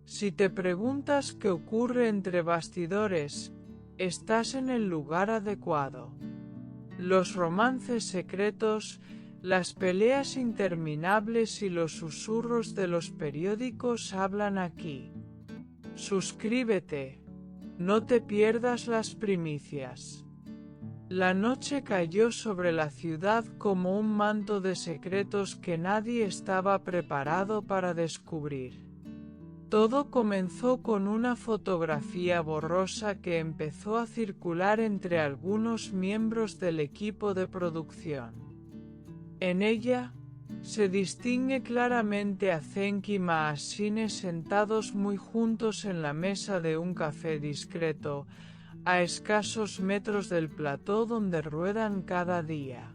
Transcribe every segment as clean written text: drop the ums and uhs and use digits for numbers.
Si te preguntas qué ocurre entre bastidores, estás en el lugar adecuado. Los romances secretos, las peleas interminables y los susurros de los periódicos hablan aquí. Suscríbete. No te pierdas las primicias. La noche cayó sobre la ciudad como un manto de secretos que nadie estaba preparado para descubrir. Todo comenzó con una fotografía borrosa que empezó a circular entre algunos miembros del equipo de producción. En ella, se distingue claramente a Zenk y Maasine sentados muy juntos en la mesa de un café discreto, a escasos metros del plató donde ruedan cada día.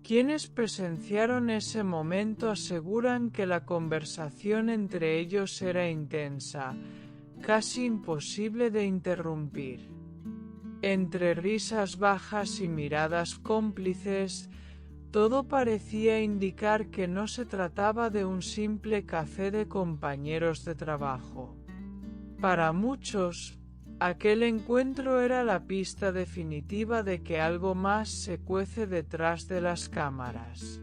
Quienes presenciaron ese momento aseguran que la conversación entre ellos era intensa, casi imposible de interrumpir. Entre risas bajas y miradas cómplices, todo parecía indicar que no se trataba de un simple café de compañeros de trabajo. Para muchos, aquel encuentro era la pista definitiva de que algo más se cuece detrás de las cámaras.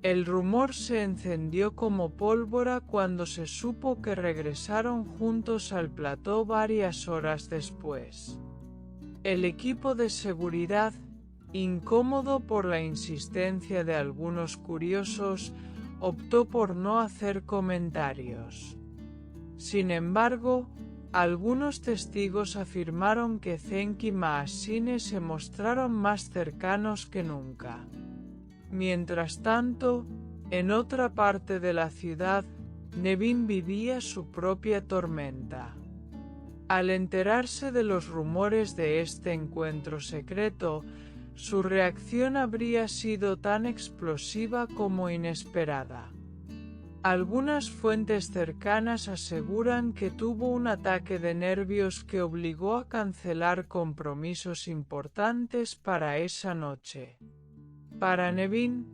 El rumor se encendió como pólvora cuando se supo que regresaron juntos al plató varias horas después. El equipo de seguridad, incómodo por la insistencia de algunos curiosos, optó por no hacer comentarios. Sin embargo, algunos testigos afirmaron que Zenk y Maasine se mostraron más cercanos que nunca. Mientras tanto, en otra parte de la ciudad, Nevin vivía su propia tormenta. Al enterarse de los rumores de este encuentro secreto, su reacción habría sido tan explosiva como inesperada. Algunas fuentes cercanas aseguran que tuvo un ataque de nervios que obligó a cancelar compromisos importantes para esa noche. Para Nevin,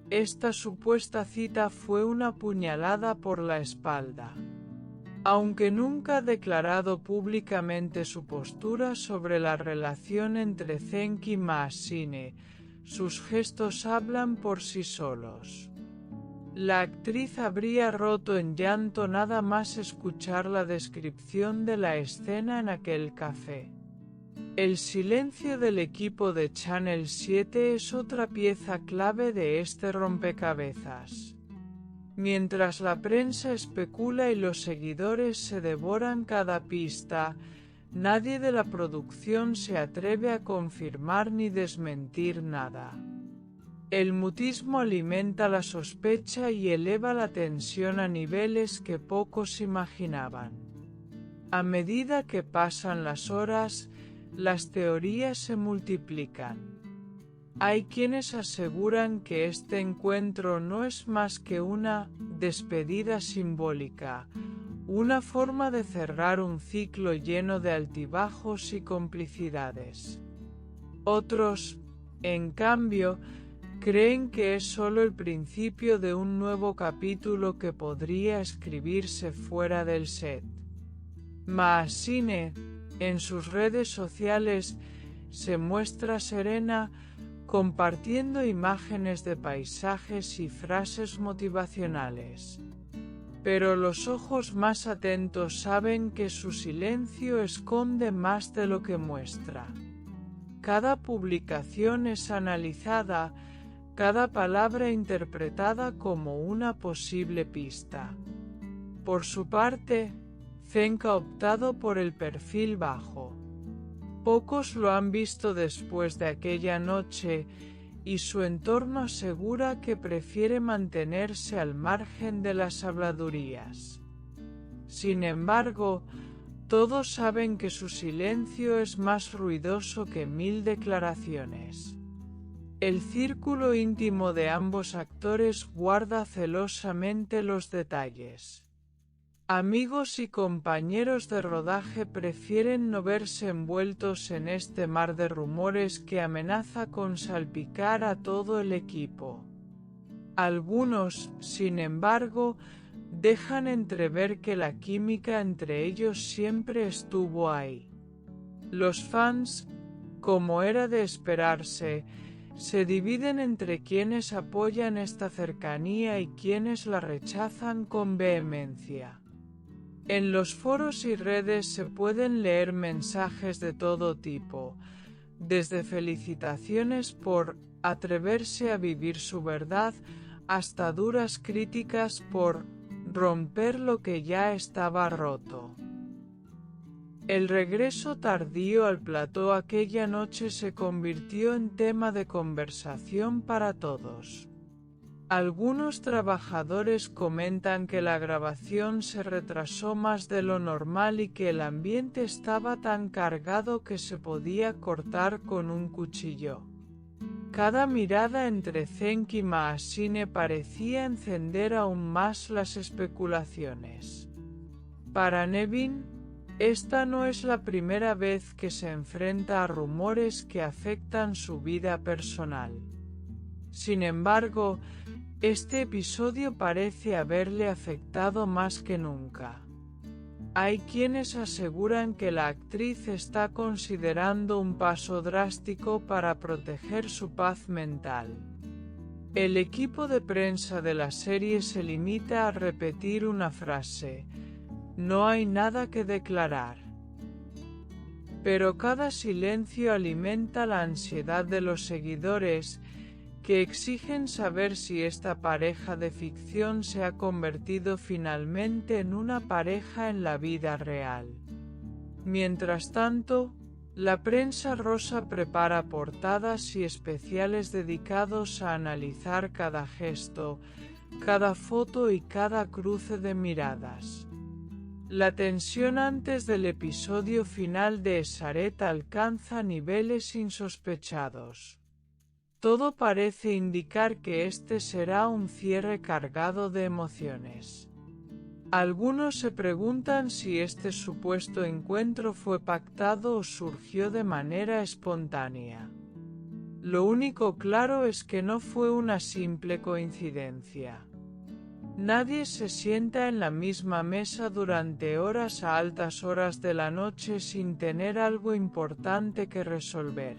esta supuesta cita fue una puñalada por la espalda. Aunque nunca ha declarado públicamente su postura sobre la relación entre Zenk y Maasine, sus gestos hablan por sí solos. La actriz habría roto en llanto nada más escuchar la descripción de la escena en aquel café. El silencio del equipo de Channel 7 es otra pieza clave de este rompecabezas. Mientras la prensa especula y los seguidores se devoran cada pista, nadie de la producción se atreve a confirmar ni desmentir nada. El mutismo alimenta la sospecha y eleva la tensión a niveles que pocos imaginaban. A medida que pasan las horas, las teorías se multiplican. Hay quienes aseguran que este encuentro no es más que una despedida simbólica, una forma de cerrar un ciclo lleno de altibajos y complicidades. Otros, en cambio, creen que es solo el principio de un nuevo capítulo que podría escribirse fuera del set. Maasine, en sus redes sociales, se muestra serena, compartiendo imágenes de paisajes y frases motivacionales. Pero los ojos más atentos saben que su silencio esconde más de lo que muestra. Cada publicación es analizada, cada palabra interpretada como una posible pista. Por su parte, Zenk ha optado por el perfil bajo. Pocos lo han visto después de aquella noche, y su entorno asegura que prefiere mantenerse al margen de las habladurías. Sin embargo, todos saben que su silencio es más ruidoso que 1000 declaraciones. El círculo íntimo de ambos actores guarda celosamente los detalles. Amigos y compañeros de rodaje prefieren no verse envueltos en este mar de rumores que amenaza con salpicar a todo el equipo. Algunos, sin embargo, dejan entrever que la química entre ellos siempre estuvo ahí. Los fans, como era de esperarse, se dividen entre quienes apoyan esta cercanía y quienes la rechazan con vehemencia. En los foros y redes se pueden leer mensajes de todo tipo, desde felicitaciones por atreverse a vivir su verdad hasta duras críticas por romper lo que ya estaba roto. El regreso tardío al plató aquella noche se convirtió en tema de conversación para todos. Algunos trabajadores comentan que la grabación se retrasó más de lo normal y que el ambiente estaba tan cargado que se podía cortar con un cuchillo. Cada mirada entre Cenk y Maasine parecía encender aún más las especulaciones. Para Nevin, esta no es la primera vez que se enfrenta a rumores que afectan su vida personal. Sin embargo, este episodio parece haberle afectado más que nunca. Hay quienes aseguran que la actriz está considerando un paso drástico para proteger su paz mental. El equipo de prensa de la serie se limita a repetir una frase: "No hay nada que declarar". Pero cada silencio alimenta la ansiedad de los seguidores, que exigen saber si esta pareja de ficción se ha convertido finalmente en una pareja en la vida real. Mientras tanto, la prensa rosa prepara portadas y especiales dedicados a analizar cada gesto, cada foto y cada cruce de miradas. La tensión antes del episodio final de Esaret alcanza niveles insospechados. Todo parece indicar que este será un cierre cargado de emociones. Algunos se preguntan si este supuesto encuentro fue pactado o surgió de manera espontánea. Lo único claro es que no fue una simple coincidencia. Nadie se sienta en la misma mesa durante horas a altas horas de la noche sin tener algo importante que resolver.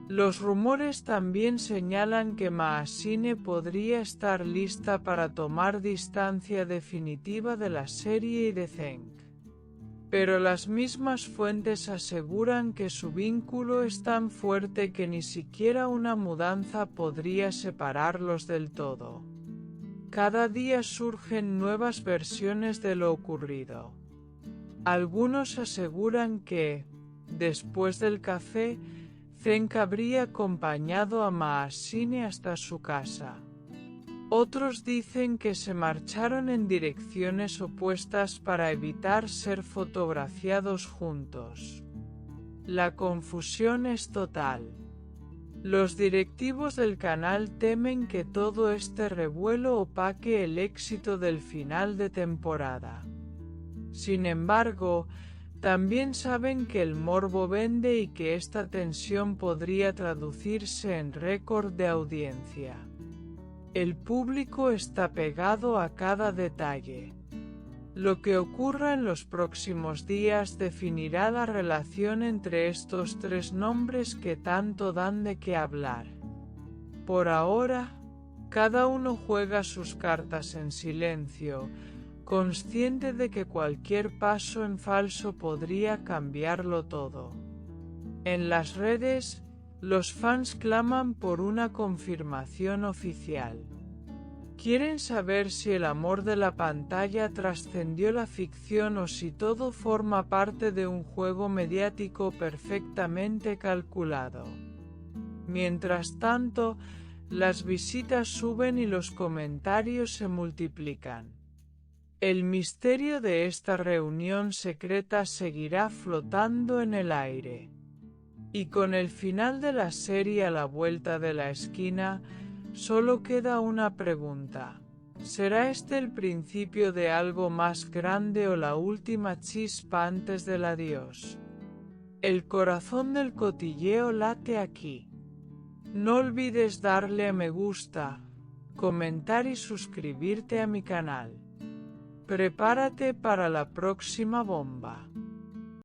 Los rumores también señalan que Maasine podría estar lista para tomar distancia definitiva de la serie y de Cenk. Pero las mismas fuentes aseguran que su vínculo es tan fuerte que ni siquiera una mudanza podría separarlos del todo. Cada día surgen nuevas versiones de lo ocurrido. Algunos aseguran que, después del café, Cenk habría acompañado a Maasine hasta su casa. Otros dicen que se marcharon en direcciones opuestas para evitar ser fotografiados juntos. La confusión es total. Los directivos del canal temen que todo este revuelo opaque el éxito del final de temporada. Sin embargo, también saben que el morbo vende y que esta tensión podría traducirse en récord de audiencia. El público está pegado a cada detalle. Lo que ocurra en los próximos días definirá la relación entre estos tres nombres que tanto dan de qué hablar. Por ahora, cada uno juega sus cartas en silencio, consciente de que cualquier paso en falso podría cambiarlo todo. En las redes, los fans claman por una confirmación oficial. Quieren saber si el amor de la pantalla trascendió la ficción o si todo forma parte de un juego mediático perfectamente calculado. Mientras tanto, las visitas suben y los comentarios se multiplican. El misterio de esta reunión secreta seguirá flotando en el aire. Y con el final de la serie a la vuelta de la esquina, solo queda una pregunta. ¿Será este el principio de algo más grande o la última chispa antes del adiós? El corazón del cotilleo late aquí. No olvides darle a me gusta, comentar y suscribirte a mi canal. Prepárate para la próxima bomba.